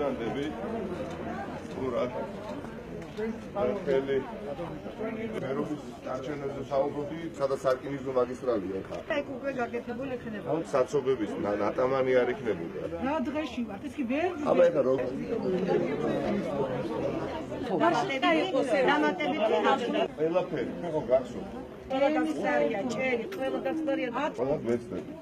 მიგანდები ურად ხელი მერობის არჩევნებზე საუბრობდი, სადაც სარკინიგზო მაგისტრალია ხა. ეგ უკვე გაკეთებული იქნება. საცობების ნატამანი არ იქნებოდა. რა დღეში ვართ? ეს კი ვერ აბა ეხლა რო ყველაფერი ხო გახსოვთ? ელემისარია, ჭერი, ყველა გასწორია. ყველა გვეცდები.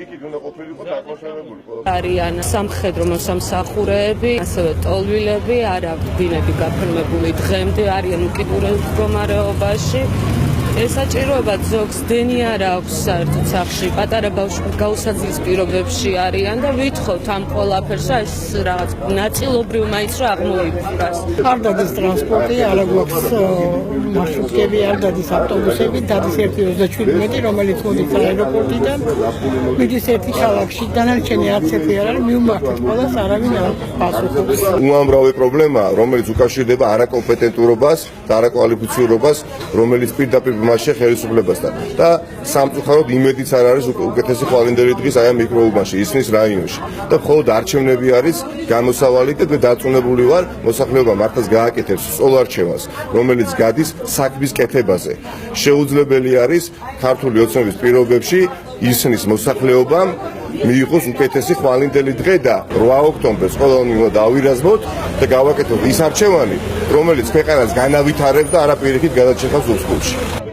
იქით უნდა ყოფილიყო დაკავშირებული ყველა. არიან სამხედრო მოსამსახურეები, ასევე ტოლვილები, არაბინები გაფორმებული დღემდე არიან უკიდურეს მდგომარეობაში. ესაჭიროება ზოგს დენი არ აქვს საერთოდ სახლში, პატარა ბავშვი გაუსაძლის პირობებში არიან და ვითხოვთ ამ ყველაფერს, ეს რაღაც ნაწილობრივ მაინც რა აღმოიფრას. არ დადის ტრანსპორტი, არ გვაქვს მარშრუტკები, არ დადის ავტობუსები, დადის 1:27, რომელიც მოდის აეროპორტიდან, მიდის ერთი ქალაქში, დანარჩენი არც ერთი არ არის, მიუმართეთ ყველას, არავინ არ პასუხობს. უამრავი პრობლემაა, რომელიც უკავშირდება არაკომპეტენტურობას და არაკვალიფიცირებას, რომელიც პირდაპირ მასშე ხელისუფლებასთან და სამწუხაროდ იმედიც არ არის უკეთესი ხვალინდელი დღის აი ამ მიკროუბანში, ისნის რაიონში და მხოლოდ არჩევნები არის გამოსავალი და დაწუნებული ვარ მოსახლეობა მართლაც გააკეთებს სწოლარჩევანს, რომელიც გადის საქმის კეთებაზე. შეუძლებელი არის ქართული ოცნების პირობებში ისნის მოსახლეობამ მიიღოს უკეთესი ხვალინდელი დღე და 8 ოქტომბერს ყველანი უნდა დავირაზმოთ და გავაკეთოთ ის არჩევანი, რომელიც ქვეყანას განავითარებს და არა პირიქით გადაჭეხავს უსხულში.